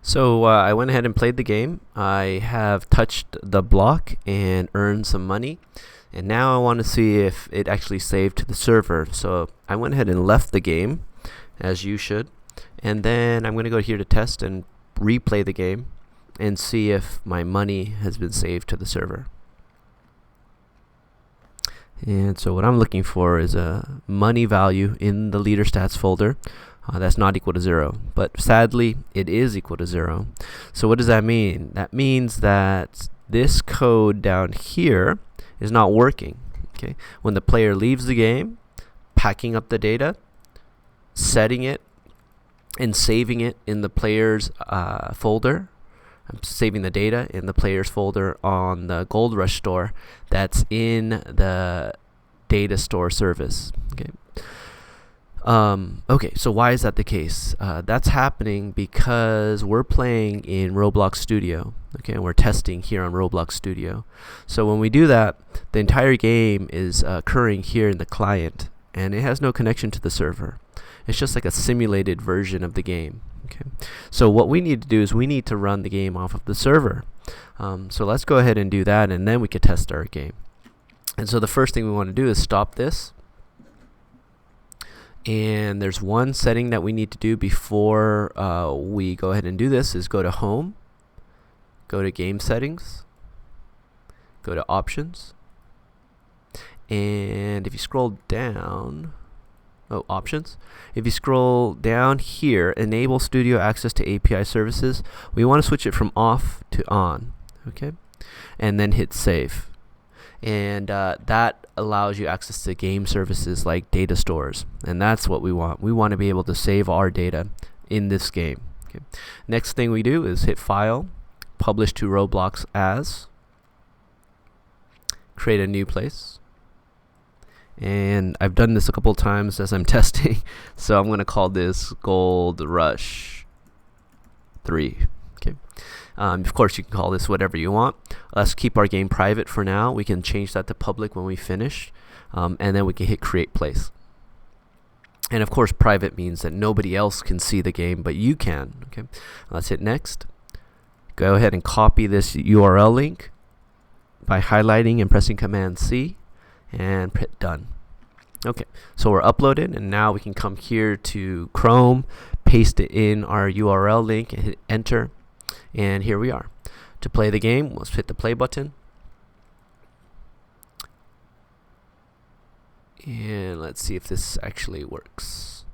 So I went ahead and played the game. I have touched the block and earned some money. And now I want to see if it actually saved to the server. So I went ahead and left the game, as you should. And then I'm going to go here to test and replay the game and see if my money has been saved to the server. And so what I'm looking for is a money value in the leader stats folder. That's not equal to 0, but sadly it is equal to 0. So what does that mean? That means that this code down here is not working. Okay, when the player leaves the game, packing up the data, setting it, and saving it in the player's folder. I'm saving the data in the player's folder on the Gold Rush store that's in the data store service. Okay, so why is that the case? That's happening because we're playing in Roblox Studio, okay, and we're testing here on Roblox Studio. So when we do that, the entire game is occurring here in the client, and it has no connection to the server. It's just like a simulated version of the game. Okay, so what we need to do is we need to run the game off of the server. So let's go ahead and do that, and then we can test our game. And so the first thing we want to do is stop this. And there's one setting that we need to do before we go ahead and do this is go to Home, go to Game Settings, go to Options, and if you scroll down, Options. If you scroll down here, Enable Studio Access to API Services, we want to switch it from off to on, okay? And then hit Save. And that allows you access to game services like data stores, and that's what we want. We want to be able to save our data in this game. Okay. Next thing we do is hit File, Publish to Roblox As, create a new place, and I've done this a couple times as I'm testing, so I'm going to call this Gold Rush 3. Okay. Of course, you can call this whatever you want. Let's keep our game private for now. We can change that to public when we finish, and then we can hit Create Place. And of course, private means that nobody else can see the game, but you can. Okay, let's hit Next. Go ahead and copy this URL link by highlighting and pressing Command C, and hit Done. Okay, so we're uploaded, and now we can come here to Chrome, paste it in our URL link, and hit Enter. And here we are. To play the game, let's hit the play button. And let's see if this actually works.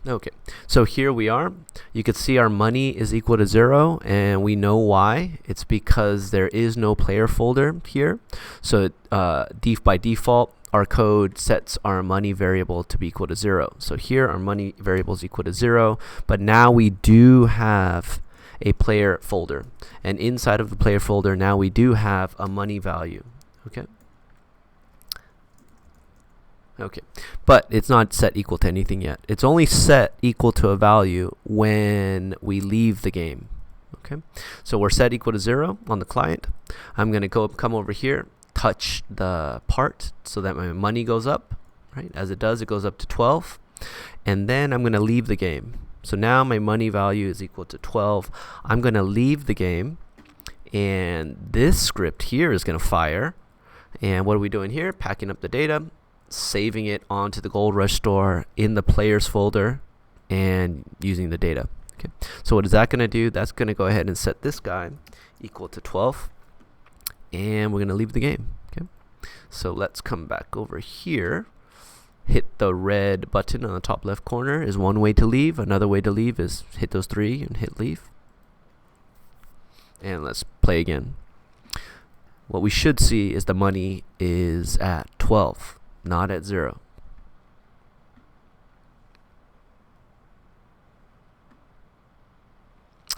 Okay, so here we are. You can see our money is equal to 0, and we know why. It's because there is no player folder here. So by default, our code sets our money variable to be equal to 0. So here our money variable is equal to 0, but now we do have a player folder, and inside of the player folder now we do have a money value. Okay, but it's not set equal to anything yet. It's only set equal to a value when we leave the game. Okay, so we're set equal to 0 on the client. I'm going to come over here, touch the part so that my money goes up, right? As it does, it goes up to 12, and then I'm going to leave the game. So now my money value is equal to 12. I'm going to leave the game, and this script here is going to fire. And what are we doing here? Packing up the data, saving it onto the Gold Rush store in the players folder, and using the data. Okay, so what is that going to do? That's going to go ahead and set this guy equal to 12, and we're going to leave the game. Okay, so let's come back over here. Hit the red button on the top left corner is one way to leave. Another way to leave is hit those 3 and hit leave. And let's play again. What we should see is the money is at 12, not at 0.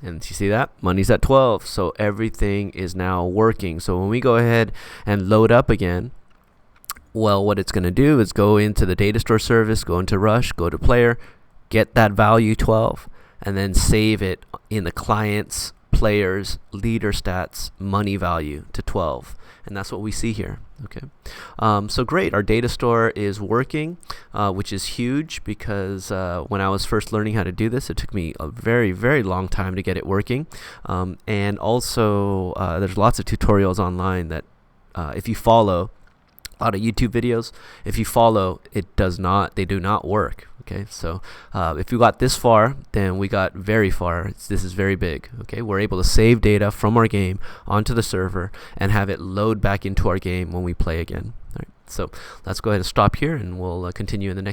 And you see that? Money's at 12, so everything is now working. So when we go ahead and load up again, well, what it's going to do is go into the data store service, go into Rush, go to player, get that value 12, and then save it in the client's player's leader stats money value to 12. and that's what we see here. Okay, so great, our data store is working, which is huge, because when I was first learning how to do this, it took me a very, very long time to get it working. And also there's lots of tutorials online that if you follow, a lot of YouTube videos, if you follow, they do not work. Okay, so if you got this far, then we got very far. This is very big. Okay, we're able to save data from our game onto the server and have it load back into our game when we play again. All right, so let's go ahead and stop here, and we'll continue in the next